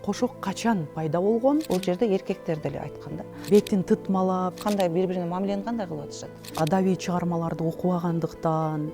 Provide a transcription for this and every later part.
кошок качан пайда болгон? Бул жерде эркектер деле айткан да. Бетин тытмалап, Кандай бири-бирине мамилени кандай кылып атышат. адабий чыгармаларды окубагандыктан,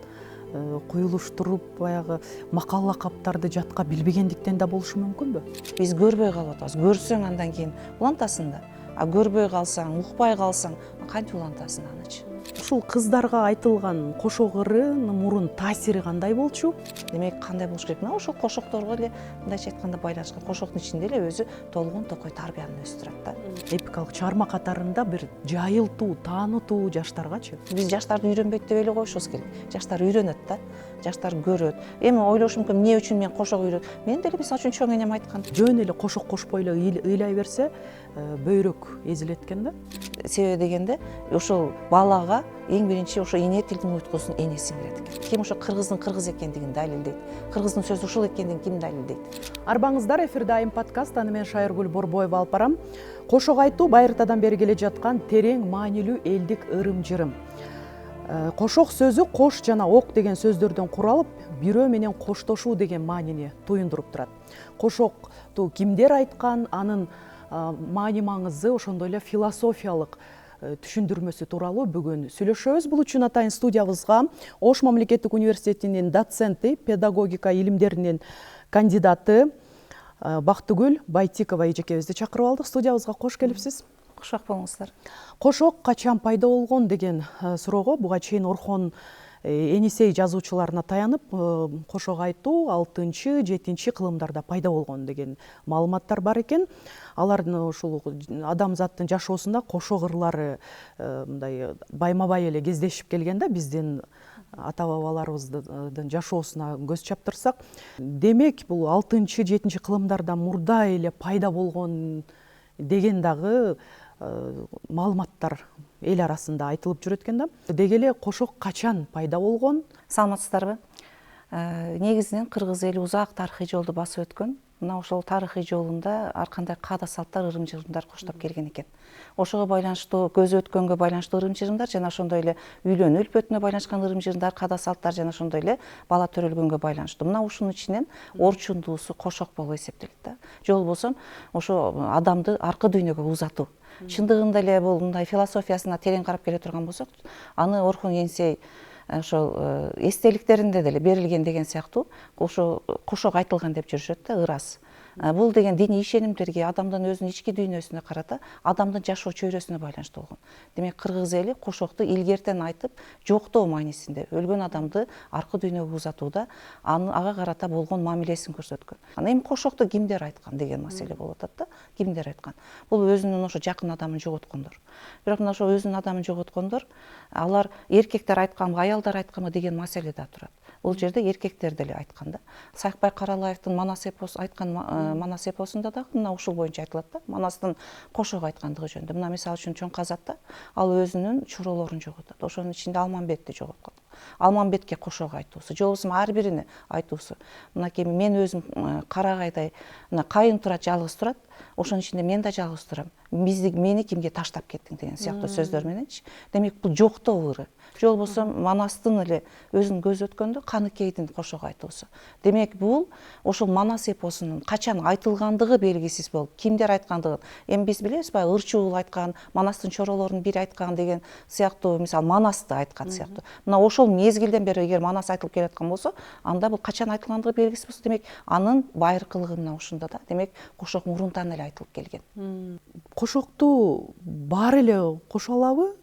куюлуштуруп баягы макал лакаптарды жатка билбегендиктен да болушу мүмкүнбү? Биз көрбөй калып атабыз. Көрсөң андан кийин улантасың да. А көрбөй калсаң, укпай калсаң, кантип улантасың анычы? Ушул кыздарга айтылган кошок ырын мурун таасири кандай болчу? Демек кандай болуш керек? Мына ошол кошокторго эле мындайча айтканда байланышкан. Кошоктун ичинде эле өзү толгон токой тарбияны өстүрөт да. Эпикалык чыгарма катарында бир жайылтуу, таанытуу жаштаргачы? Биз жаштарды үйрөнбөйт деп эле коюшубуз керек. Жаштар үйрөнөт да. Жаштар көрөт. Эми ойлошу мүмкүн, эмне үчүн мен кошок үйрөт? Мен деле мисалы үчүн чоң энем ыйткан. Жөн эле кошок кошпой эле ыйлай берсе, бөйрөк эзилет экен да. Себеби дегенде, ошол балага эң биринчи ошо эне тилдин уйткусун эне сиңирет экен. Ким ошо кыргыздын кыргыз экендигин далилдейт. Кыргыздын сөзү ушул экендигин ким далилдейт? Арбаңыздар, эфирде Айым подкаст, аны мен Шайыргүл Борбоева алып барам. Кошок айтуу байыртадан бери келе жаткан терең маанилүү элдик ырым-жырым. Кошок сөзү кош жана ок деген сөздөрдөн куралып, бирөө менен коштошуу деген маанини туюндуруп турат. Кошокту кимдер айткан, анын маани маңызы, ошондой эле философиялык түшүндүрмөсү тууралуу бүгүн сүйлөшөбүз. Бул үчүн атайын студиябызга Ош мамлекеттик университетинин доценти, педагогика илимдеринин кандидаты Бактыгүл Байтикова эжекебизди чакырып алдык. Студиябызга кош келипсиз. Кошок болуңуздар. Кошок качан пайда болгон деген суроого буга чейин Орхон Энисей жазуучуларына таянып, кошок айтуу 6-7 кылымдарда пайда болгон деген маалыматтар бар экен. Алардын ушул адамзаттын жашоосунда кошок ырлары мындай байма-бай эле кездешип келген да, биздин ата-бабаларыбыздын жашоосуна көз чаптырсак. Демек, бул 6-7 кылымдарда мурда эле пайда болгон деген дагы маалыматтар эл арасында айтылып жүрөт экен да. Деги эле кошок качан пайда болгон? Саламатсыздарбы? Негизинен кыргыз эли узак тарыхый жолду басып өткөн. Мына ошол тарыхый жолунда ар кандай каада салттар, ырым-жырымдар коштоп келген экен. Ошого байланыштуу көзү өткөнгө байланыштуу ырым-жырымдар жана ошондой эле үйлөнүү үлпөтүнө байланышкан ырым-жырымдар, каада салттар жана ошондой эле бала төрөлгөнгө байланыштуу. Мына ушунун ичинен орчундуусу кошок болуп эсептелет да. Же болбосо ошо адамды аркы дүйнөгө узатуу. Чындыгында эле бул мындай философиясына терең карап келе турган болсок, аны Орхон Энисей ошол эстеликтеринде деле берилген деген сыяктуу ошо кошок айтылган деп жүрүшөт да, ырас. Бул деген диний ишенимдерге, адамдын өзүнүн ички дүйнөсүнө карата, адамдын жашоо чөйрөсүнө байланыштуу болгон. Демек, кыргыз эли кошокту илгертен айтып, жоктоо маанисинде, өлгөн адамды аркы дүйнөгө узатууда ага карата болгон мамилесин көрсөткөн. Анан эми кошокту кимдер айткан деген маселе болуп атат да. Кимдер айткан? Бул өзүнүн ошо жакын адамын жоготкондор. Бирок мына ошо өзүнүн адамын жоготкондор, алар эркектер айтканбы, аялдар айтканбы деген маселе да турат. Бул жерде эркектер деле айткан да. Сайкбай Каралаевдин Манас эпосу айткан Манас эпосунда дагы мына ушул боюнча айтылат да. Манастын кошок айткандыгы жөнүндө. Мына мисалы үчүн Чоң Казакта ал өзүнүн чуролорун жоготот. Ошонун ичинде Алмамбетти жоготкон. Алмамбетке кошок айтуусу, же болбосо ар бирине айтуусу. Мынакей мен өзүм карагайдай мына кайын турат, жалгыз турат. Ошонун ичинде мен да жалгыз турам. Мени кимге таштап кеттиң деген сыяктуу сөздөр мененчи. Демек, бул жоктоо ыры. Же болбосо Манастын эле өзүнүн көзү өткөндө Каныкейдин кошок айтуусу. Демек, бул ошол Манас эпосунун качан айтылгандыгы белгисиз болуп, кимдер айткандыгы. Эми биз билебиз баягы Ырчуул айткан, Манастын чоролорунун бири айткан деген сыяктуу, мисалы Манасты айткан сыяктуу. Мына ошол мезгилден бери эгер Манас айтылып келаткан болсо, анда бул качан айтылгандыгы белгисиз болсо, демек, анын байыркылыгы мына ушунда да. Демек, кошок мурунтан эле айтылып келген. Кошокту баары эле кошо алабы?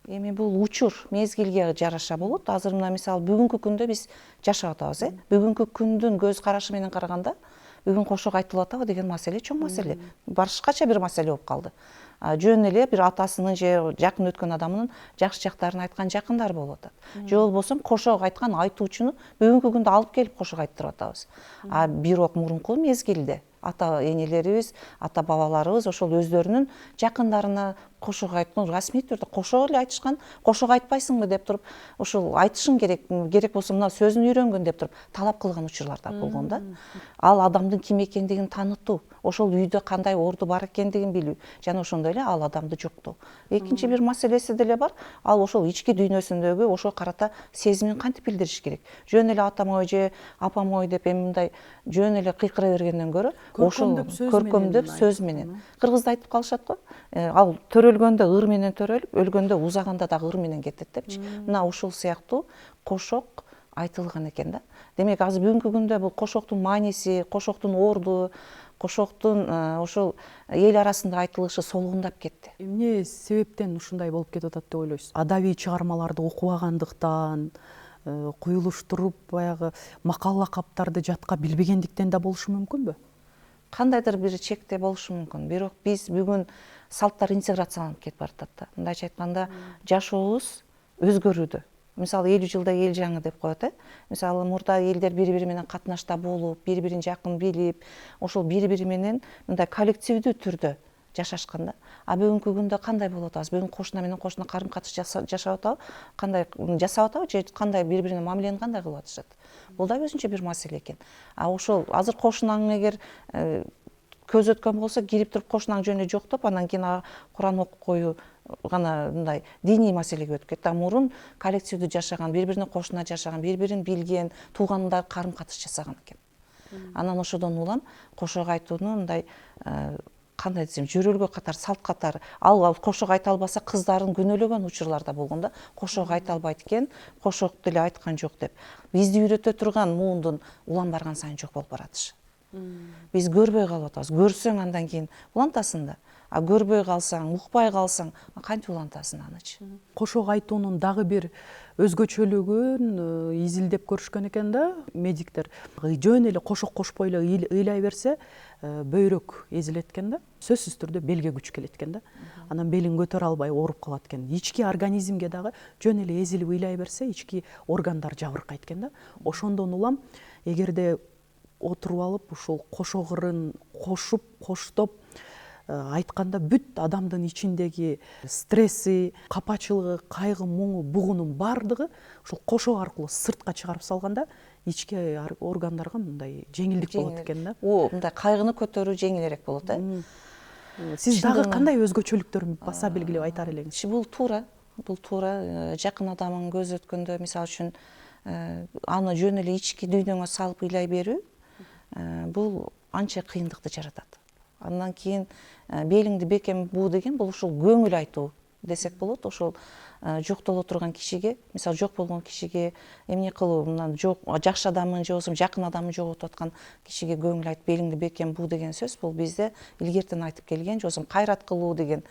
Эми бул учур мезгилге жараша болот. Азыр мына мисалы бүгүнкү күндө биз жашап атабыз, Бүгүнкү күндүн көз карашы менен караганда, бүгүн кошок айтылып атабы деген маселе чоң маселе. Башкача бир маселе болуп калды. Жөн эле бир атасынын же жакын өткөн адамынын жакшы жактарын айткан жакындар болуп атат. Же болбосо кошок айткан айтуучуну бүгүнкү күндө алып келип кошок айттырып атабыз. Бирок мурунку мезгилде ата энелерибиз, ата бабаларыбыз ошол өздөрүнүн жакындарына кошок айткан, расмий түрдө кошок эле айтышкан. Кошок айтпайсыңбы деп туруп, ошол айтышың керек болсо мына сөзүн үйрөнгөн деп туруп талап кылган учурлар да болгон да. Ал адамдын ким экендигин таанытуу, ошол үйдө кандай орду бар экендигин билүү жана ошондой эле ал адамды жоктоо. Экинчи бир маселеси деле бар. Ал ошол ички дүйнөсүндөгү ошо карата сезимин кантип билдириш керек. Жөн эле атам ой же апам ой деп эми мындай жөн эле кыйкыра бергенден көрө, Көркөмдөп сөз менен көркөмдөп сөз менен. Кыргызда айтып калышат го, ал төрөлгөндө ыр менен төрөлүп, өлгөндө узаганда дагы ыр менен кетет депчи. Мына ушул сыяктуу кошок айтылган экен да. Демек азыр бүгүнкү күндө бул кошоктун мааниси, кошоктун орду, кошоктун ошол эл арасында айтылышы солгундап кетти. Эмне себептен ушундай болуп кетип атат деп ойлойсуз? Адабий чыгармаларды окубагандыктан, куюлуштуруп баягы макал лакаптарды жатка билбегендиктен да болушу мүмкүнбү? Кандайдыр бир чекте болушу мүмкүн. Бирок биз бүгүн салттар интеграцияланып кетип баратат да. Мындайча айтканда, жашообуз өзгөрүүдө. Мисалы 50 жылда эл жаңы деп коет, Мисалы мурда элдер бири-бири менен катнашта болуп, бири-бирин жакын билип, ошол бири-бири менен мындай коллективдүү түрдө жашашкан да. А бүгүнкү күндө кандай болуп атабыз? Бүгүн кошуна менен кошуна карым-катыш жашап атабы? Кандай жасап атабы же кандай бири-бирине мамилени кандай кылып атышат? Бул да өзүнчө бир маселе экен. А ошол азыр кошунаң эгер көз өткөн болсо, кирип туруп кошунаң жөнү жоктоп, анан кийин Куран окуп коюу гана мындай диний маселеге өтүп кетти. А мурун коллективдүү жашаган, бири-бирине кошуна жашаган, бири-бирин билген, туугандар карым-катыш жасаган экен. Анан ошодон улам кошок айтууну мындай кандай десем, жөрөлгө катар, салт катар, ал кошок айта албаса кыздарын күнөөлөгөн учурлар да болгон да. Кошок айта албайт экен, кошок деле айткан жок деп. Бизди үйрөтө турган муундун улам барган сайын жок болуп баратышы. Биз көрбөй калып атабыз. Көрсөң андан кийин улантасың да. А көрбөй калсаң, укпай калсаң, кантип улантасың анычы? Кошок айтуунун дагы бир өзгөчөлүгүн изилдеп көрүшкөн экен да медиктер. Жөн эле кошок кошпой эле ыйлай берсе, бөйрөк эзилет экен да. Сөзсүз түрдө белге күч келет экен да. Анан белин көтөрө албай ооруп калат экен. Ички организмге дагы жөн эле эзилип ыйлай берсе, ички органдар жабыркайт экен да. Ошондон улам эгерде отуруп алып ушул кошок ырын кошуп, коштоп айтканда бүт адамдын ичиндеги стресси, капачылыгы, кайгы, муңу, бугунун баардыгы ушул кошок аркылуу сыртка чыгарып салганда ички органдарга мындай жеңилдик болот экен да. Мындай кайгыны көтөрүү жеңилирээк болот, Сиз дагы кандай өзгөчөлүктөрүн баса белгилеп айтар элеңиз? Бул туура. Бул туура. Жакын адамың көз өткөндө, мисалы үчүн, аны жөн эле ички дүйнөңө салып ыйлай берүү, бул анча кыйындыкты жаратат. Андан кийин белиңди бекем буу деген бул ушул көңүл айтуу десек болот. Ошол жоктоло турган кишиге, мисалы жок болгон кишиге эмне кылуу, мына жакшы адамын же болбосо жакын адамын жоготуп аткан кишиге көңүл айтып белиңди бекем буу деген сөз бул бизде илгертен айтып келген, же болбосо кайрат кылуу деген.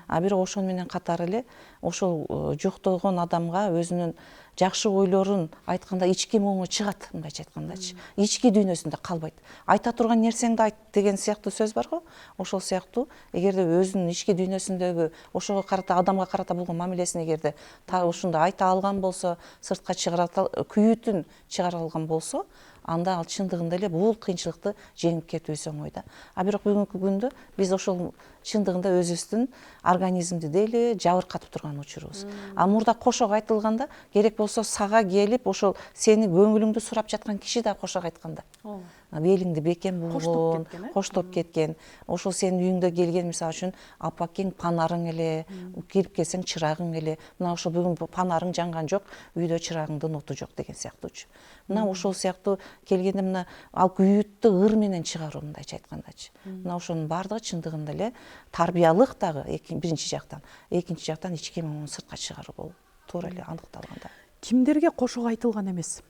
А бирок ошону менен катар эле ошол жоктогон адамга өзүнүн жакшы ойлорун айтканда ички муңу чыгат, мындайча айткандачы. Ички дүйнөсүндө калбайт. Айта турган нерсеңди айт деген сыяктуу сөз бар го. Ошол сыяктуу эгерде өзүнүн ички дүйнөсүндөгү ошого карата, адамга карата болгон мамилесин эгерде ушундай айта алган болсо, сыртка күйүүтүн чыгара алган болсо, анда ал чындыгында эле бул кыйынчылыкты жеңип кетүүсү оңой да. А бирок бүгүнкү күндө биз ошол чындыгында өзүбүздүн организмди деле жабыркатып турган учурубуз. А мурда кошок айтылганда керек болсо сага келип ошол сени көңүлүңдү сурап жаткан киши да кошок айтканда. Белиңди бекем болгон, коштоп кеткен. Ошол сенин үйүңдө келген, мисалы үчүн, апакең панарың эле, кирип келсең чырагың эле. Мына ошол бүгүн панарың жанган жок, үйдө чырагыңдын оту жок деген сыяктуучу. Мына ошол сыяктуу келгенде мына ал күйүүттү ыр менен чыгаруу, мындайча айткандачы. Мына ошонун баардыгы чындыгында эле тарбиялык дагы биринчи жактан, экинчи жактан ички муңун сыртка чыгаруу болуп туура эле аныкталган да. Кимдерге кошок айтылган эмес?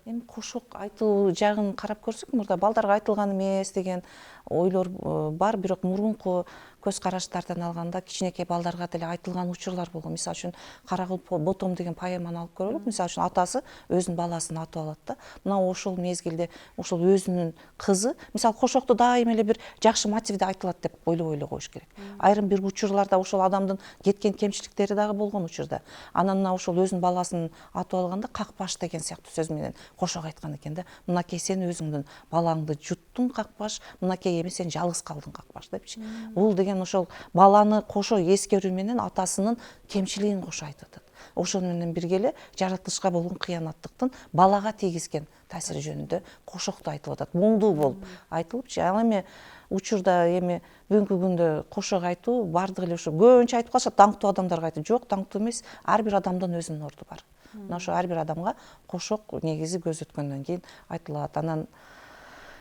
Эми кошок айтуу жагын карап көрсөк, мурда балдарга айтылган эмес деген ойлор бар, бирок мурунку көз караштардан алганда кичинекей балдарга деле айтылган учурлар болгон. Мисалы үчүн, Карагыл ботом деген поэманы алып көрөлүк. Мисалы үчүн, атасы өзүнүн баласын атып алат да. Мына ошол мезгилде ошол өзүнүн кызы, мисалы кошокту дайыма эле бир жакшы мотивде айтылат деп ойлобой эле коюш керек. Айрым бир учурларда ошол адамдын кеткен кемчиликтери дагы болгон учурда. Анан мына ошол өзүнүн баласын атып алганда какпаш деген сыяктуу сөз менен кошок айткан экен да. Мынакей сен өзүңдүн балаңды жуттуң какпаш, мынакей эми сен жалгыз калдың какпаш депчи. Бул деген ошол баланы кошо эскерүү менен атасынын кемчилигин кошо айтып атат. Ошону менен бирге эле жаратылышка болгон кыянаттыктын балага тийгизген таасири жөнүндө кошокту айтып атат. Муңдуу болуп айтылыпчы. Ал эми учурда эми бүгүнкү күндө кошок айтуу баардыгы эле ушу көбүнчө айтып калышат, даңктуу адамдарга айтып. Жок, даңктуу эмес. Ар бир адамдын өзүнүн орду бар. Мына ошо ар бир адамга кошок негизи көз өткөндөн кийин айтылат. Анан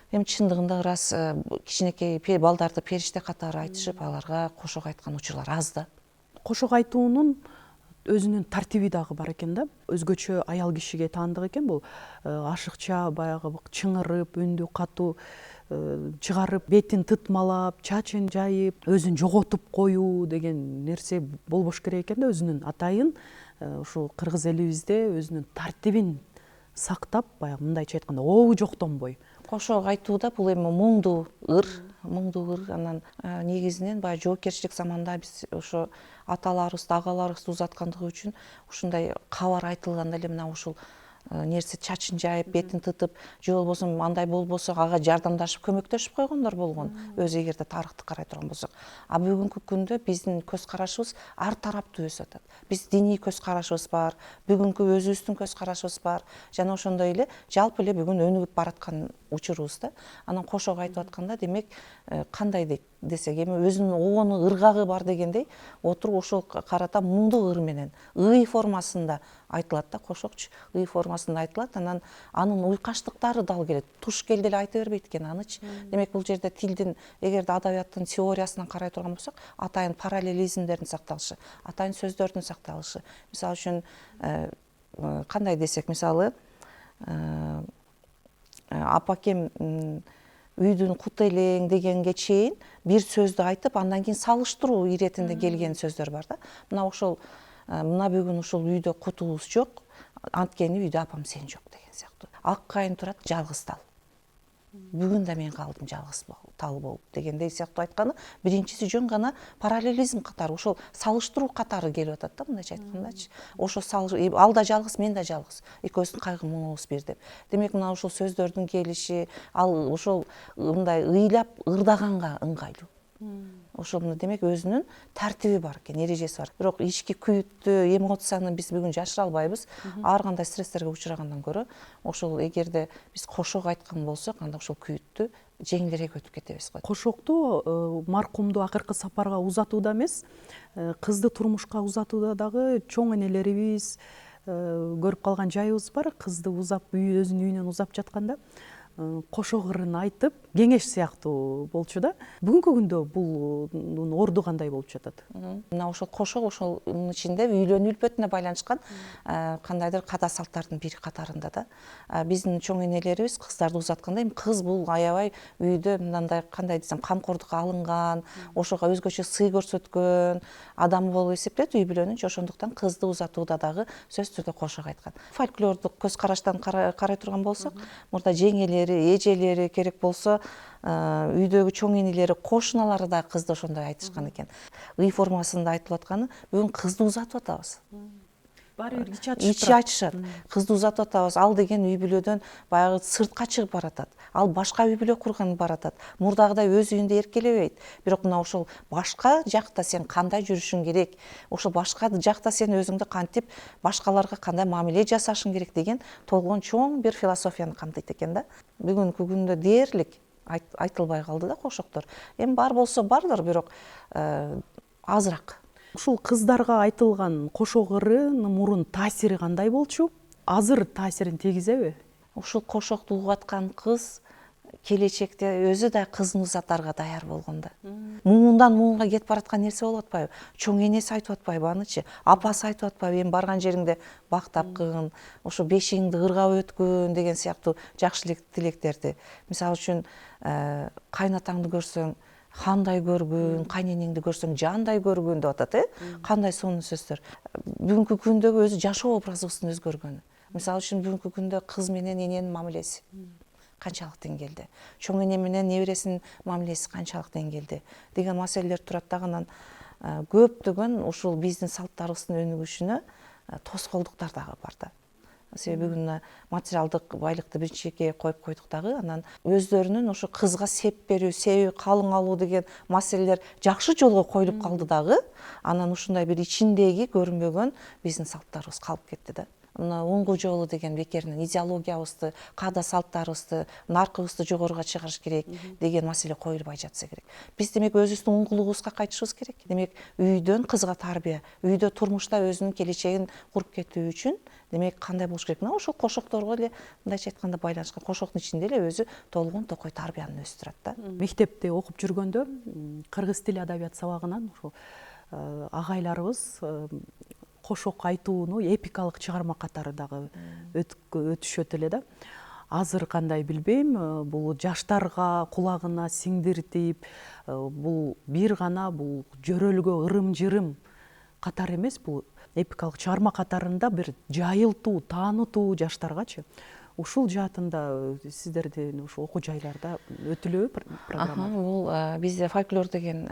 Эми чындыгында ырас кичинекей балдарды периште катары айтышып, аларга кошок айткан учурлар аз да. Кошок айтуунун өзүнүн тартиби дагы бар экен да. Өзгөчө аял кишиге таандык экен бул. Ашыкча, баягы чыңырып, үндү катуу чыгарып, бетин тытмалап, чачын жайып, өзүн жоготуп коюу деген нерсе болбош керек экен да. Өзүнүн атайын ушул кыргыз элибизде өзүнүн тартибин сактап, баягы мындайча айтканда обу жоктонбой. Кошок айтууда бул эми муңдуу ыр, анан негизинен баягы жоопкерчилик заманда биз ошо аталарыбызды, агаларыбызды узаткандыгы үчүн ушундай кабар айтылганда эле мына ушул нерсе чачын жайып, бетин тытып, же болбосо андай болбосо ага жардамдашып, көмөктөшүп койгондор болгон. Өзү эгерде тарыхты карай турган болсок. А бүгүнкү күндө биздин көз карашыбыз ар тараптуу өсүп атат. Биз диний көз карашыбыз бар, бүгүнкү өзүбүздүн көз карашыбыз бар, жана ошондой эле жалпы эле бүгүн өнүгүп бараткан учурубуз да. Анан кошок айтып атканда, демек кандай десек, эми өзүнүн обону ыргагы бар дегендей, отуруп ошол карата муңдуу ыр менен, ый формасында айтылат да, кошокчу ый формасында айтылат. Анан анын уйкаштыктары дал келет. Туш келди эле айта бербейт экен анычы. Демек бул жерде тилдин, эгерде адабияттын теориясынан карай турган болсок, атайын параллелизмдердин сакталышы, атайын сөздөрдүн сакталышы. Мисалы үчүн кандай десек, мисалы апакем үйдүн кут элең дегенге чейин бир сөздү айтып, андан кийин салыштыруу иретинде келген сөздөр бар да. Мына бүгүн ушул үйдө кутубуз жок, анткени үйдө апам сен жок деген сыяктуу. Ак кайын турат жалгыз тал. Бүгүн да мен калдым жалгыз тал болуп дегендей сыяктуу айтканы, биринчиси жөн гана параллелизм катары, ошол салыштыруу катары келип атат да, мындайча айткандачы. Ошо ал да жалгыз, мен да жалгыз. Экөөбүздүн кайгы муңубуз бир деп. Демек мына ушул сөздөрдүн келиши, ал ошол мындай ыйлап ырдаганга ыңгайлуу. Ошол демек өзүнүн тартиби бар экен, эрежеси бар. Бирок ички күйүттү, эмоцияны биз бүгүн жашыра албайбыз. Ар кандай стресстерге учурагандан көрө, ошол эгерде биз кошок айткан болсок, анда ошол күйүттү жеңилирээк өтүп кетебиз го. Кошокту маркумду акыркы сапарга узатууда эмес, кызды турмушка узатууда дагы чоң энелерибиз көрүп калган жайыбыз бар. Кызды узап, өзүнүн үйүнөн узап жатканда кошок ырын айтып, кеңеш сыяктуу болчу да. Бүгүнкү күндө бул орду кандай болуп жатат? Мына ошол кошок ошонун ичинде үйлөнүү үлпөтүнө байланышкан кандайдыр када салттардын бир катарында да. Биздин чоң энелерибиз кыздарды узатканда, эми кыз бул аябай үйдө мындай кандай десем, камкордукка алынган, ошого өзгөчө сый көрсөткөн адам болуп эсептелет үй бүлөнүнчү. Ошондуктан кызды узатууда дагы сөзсүз түрдө кошок айткан. Фольклордук көз караштан карай турган болсок, мурда жеңелери, эжелери керек болсо, үйдөгү чоң энелери, кошуналары да кызды ошондой айтышкан экен. Ый формасында айтылып атканы, бүгүн кызды узатып атабыз. Баары бир ичи айтышат. Кызды узатып атабыз. Ал деген үй бүлөдөн баягы сыртка чыгып баратат. Ал башка үй бүлө курган баратат. Мурдагыдай өз үйүндө эркелебейт. Бирок мына ошол башка жакта сен кандай жүрүшүң керек, ошол башка жакта сен өзүңдү кантип башкаларга кандай мамиле жасашың керек деген толгон чоң бир философияны камтыйт экен да. Бүгүнкү күндө дээрлик айтылбай калды да кошоктор. Эми бар болсо бардыр, бирок азыраак. Ушул кыздарга айтылган кошок ырынын мурун таасири кандай болчу? Азыр таасирин тийгизеби? Ушул кошокту угуп аткан кыз келечекте өзү да кызын узатарга даяр болгон да. Муңундан муңга кетип бараткан нерсе болуп атпайбы? Чоң энеси айтып атпайбы анычы? Апасы айтып атпайбы? Эми барган жериңде бак тапкын, ошо бешигиңди ыргап өткүн деген сыяктуу жакшы тилектерди. Мисалы үчүн, кайнатаңды көрсөң хандай көргүн, кайненеңди көрсөң жандай көргүн деп атат, кандай сонун сөздөр. Бүгүнкү күндөгү өзү жашоо образыбыздын өзгөргөнү. Мисалы үчүн бүгүнкү күндө кыз менен эненин мамилеси канчалык деңгээлде, чоң эне менен небересинин мамилеси канчалык деңгээлде деген маселелер турат дагы. Анан көптөгөн ушул биздин салттарыбыздын өнүгүшүнө тоскоолдуктар дагы бар да. Себеби бүгүн материалдык байлыкты биринчиге коюп койдук дагы, анан өздөрүнүн ошо кызга сеп берүү, себеби калың алуу деген маселелер жакшы жолго коюлуп калды дагы. Анан ушундай бир ичиндеги көрүнбөгөн биздин салттарыбыз калып кетти да. мына оңгу жолу деген бекеринен идеологиябызды, каада салттарыбызды, наркыбызды жогоруга чыгарыш керек деген маселе коюлбай жатса керек. Биз демек өзүбүздүн оңгулугубузга кайтышыбыз керек. Демек үйдөн кызга тарбия, үйдө турмушта өзүнүн келечегин куруп кетүү үчүн демек кандай болуш керек? Мына ошол кошокторго эле мындайча айтканда байланышкан, кошоктун ичинде эле өзү толгон токой тарбияны өстүрөт да. Мектепте окуп жүргөндө кыргыз тили адабият сабагынан ошо агайларыбыз кошок айтууну эпикалык чыгарма катары дагы өтүшөт эле да. Азыр кандай билбейм, бул жаштарга кулагына сиңдиртип, бул бир гана бул жөрөлгө ырым-жырым катары эмес, бул эпикалык чыгарма катарында бир жайылтуу, таанытуу жаштаргачы. Ушул жаатында сиздердин ушу окуу жайларда өтүлөбү программа? Бул бизде фольклор деген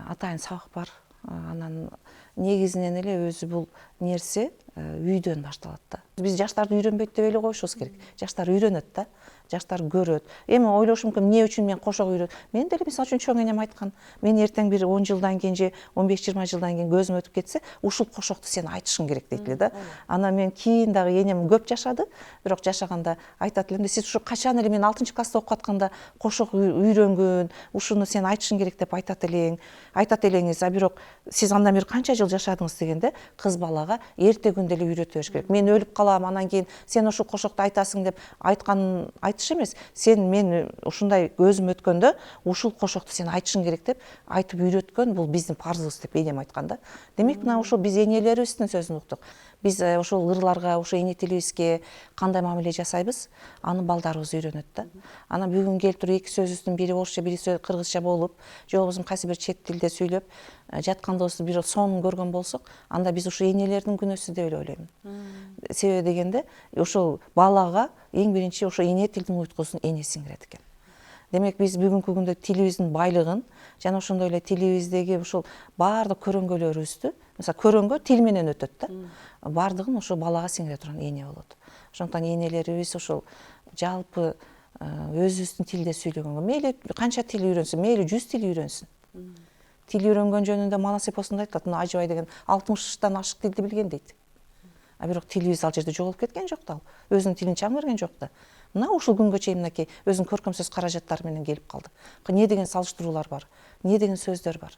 атайын сабак бар. Анан негизинен эле өзү бул нерсе үйдөн башталат да. Биз жаштарды үйрөнбөйт деп эле коюшубуз керек. Жаштар үйрөнөт да. Жаштар көрөт. Эми ойлошум мүмкүн, эмне үчүн мен кошок үйрөт? Мен деле мисалы үчүн чоң энем айткан, мен эртең бир 10 жылдан кийин же 15-20 жылдан кийин көзүм өтүп кетсе, ушул кошокту сен айтышың керек дейт эле да. Анан мен кийин дагы энем көп жашады, бирок жашаганда айтат элем, сиз ушу качан эле мен 6-класста окуп атканда кошок үйрөнгөн, ушуну сен айтышың керек деп айтат элеңиз, а бирок сиз андан бери канча жыл жашадыңыз дегенде, кыз балага эрте күндө эле үйрөтө бериш керек. Мен өлүп калам, анан кийин сен ушул кошокту айтасың деп айтканын айтыш эмес. Сен мен ушундай көзүм өткөндө ушул кошокту сен айтышың керек деп айтып үйрөткөн, бул биздин парзыбыз деп энем айткан да. Демек мына ушул биз энелерибиздин сөзүн уктук. Биз ошол ырларга, ошо эне тилибизге кандай мамиле жасайбыз, аны балдарыбыз үйрөнөт да. Анан бүгүн келип туруп эки сөзүбүздүн бири орусча, бири кыргызча болуп, же болбосо кайсы бир чет тилде сүйлөп жаткандыбызды бир сонун көргөн болсок, анда биз ушу энелердин күнөөсү деп эле ойлойм. Себеби дегенде, ошол балага эң биринчи ошо эне тилдин уйткусун эне сиңирет экен. Демек биз бүгүнкү күндө тилибиздин байлыгын жана ошондой эле тилибиздеги ушул баардык көрөнгөлөрүбүздү, мисалы көрөнгө тил менен өтөт да, баардыгын ошо балага сиңире турган эне болот. Ошондуктан энелерибиз ошол жалпы өзүбүздүн тилде сүйлөгөнгө, мейли канча тил үйрөнсүн, мейли 100 тил үйрөнсүн. Тил үйрөнгөн жөнүндө Манас эпосунда айтылат, мына Ажыбай деген 60-тан ашык тилди билген дейт. А бирок тилибиз ал жерде жоголуп кеткен жок да, өзүнүн тилин чаңырген жок да. Мына ушул күнгө чейин мынакей өзүнүн көркөм сөз каражаттары менен келип калды. Не деген салыштыруулар бар, не деген сөздөр бар.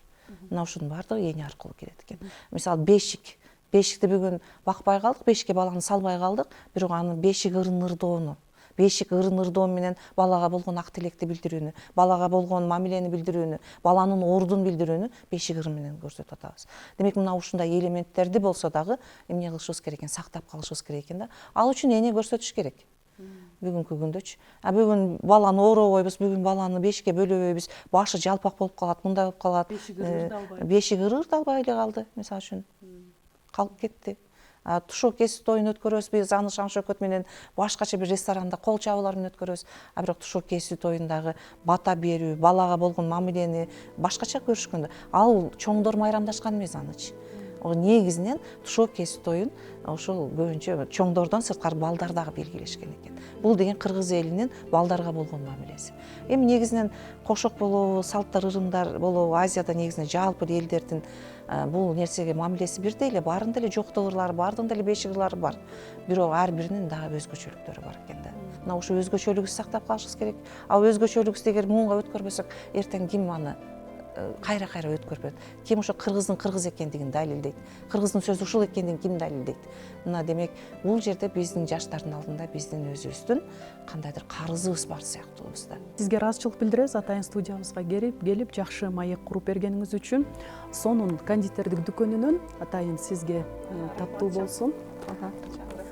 Мына ушунун баардыгы эне аркылуу келет экен. Мисалы бешикти бүгүн бакпай калдык, бешикке баланы салбай калдык, бирок аны бешик ырын ырдоо менен балага болгон ак тилекти билдирүүнү, балага болгон мамилени билдирүүнү, баланын ордун билдирүүнү бешик ырын менен көрсөтүп атабыз. Демек мына ушундай элементтерди болсо дагы эмне кылышыбыз керек экен, сактап калышыбыз керек экен да. Ал үчүн эне көрсөтүш керек. Бүгүнкү күндөчү. А бүгүн баланы оробойбуз, бүгүн баланы бешикке бөлөбөйбүз, башы жалпак болуп калат, мындай болуп калат. Бешик ырдалбай эле калды, мисалы үчүн. Калып кетти. Тушок кесүү тоюн өткөрөбүз, биз аны шаң шөкөт менен башкача бир ресторанда кол чабуулар менен өткөрөбүз. А бирок тушок кесүү тоюндагы бата берүү, балага болгон мамилени башкача көрүшкөндө, ал чоңдор майрамдашкан эмес анычы. Негизинен тушок кесүү тоюн ошол көбүнчө чоңдордон сырткары балдар дагы белгилешкен экен. Бул деген кыргыз элинин балдарга болгон мамилеси. Эми негизинен кошок болобу, салттар, ырымдар болобу, Азияда негизинен жалпы элдердин бул нерсеге мамилеси бирдей эле, баарында эле жоктук ырлары, баарында эле бешик ырлары бар. Бирок ар биринин дагы өзгөчөлүктөрү бар экен да. Мына ошо өзгөчөлүгүбүздү сактап калышыбыз керек. Ал өзгөчөлүгүбүздү эгер муунга өткөрбөсөк, эртең ким аны кайра өткөрбөйт? Ким ошо кыргыздын кыргыз экендигин далилдейт? Кыргыздын сөзү ушул экендигин ким далилдейт? Мына демек бул жерде биздин жаштардын алдында биздин өзүбүздүн кандайдыр карызыбыз бар сыяктуубуз да. Сизге ыраазычылык билдиребиз атайын студиябызга келип жакшы маек куруп бергениңиз үчүн. Сонун кондитердик дүкөнүнөн атайын сизге таттуу болсун.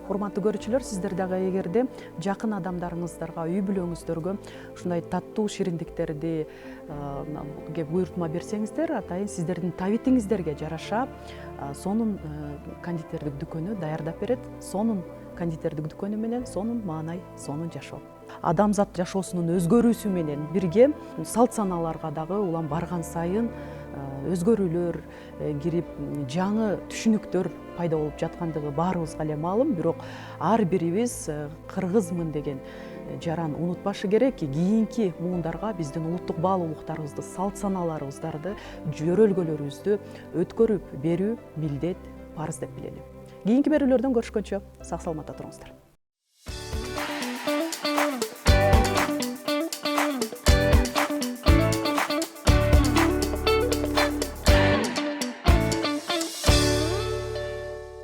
Урматтуу көрүүчүлөр, сиздер дагы эгерде жакын адамдарыңыздарга, үй бүлөңүздөргө ушундай таттуу шириндиктерди буйртма берсеңиздер, атайын сиздердин табитиңиздерге жараша сонун кондитердик дүкөнү даярдап берет. Сонун кондитердик дүкөнү менен сонун маанай, сонун жашоо. Адамзат жашоосунун өзгөрүүсү менен бирге салт санааларга дагы улам барган сайын өзгөрүүлөр кирип, жаңы түшүнүктөр пайда болуп жаткандыгы баарыбызга эле маалым. Бирок ар бирибиз кыргызмын деген жаран унутпашы керек. Кийинки муундарга биздин улуттук баалуулуктарыбызды, салт санааларыбыздарды, жөрөлгөлөрүбүздү өткөрүп берүү милдет, парыз деп билели. кийинки берүүлөрдөн көрүшкөнчө сак саламатта туруңуздар.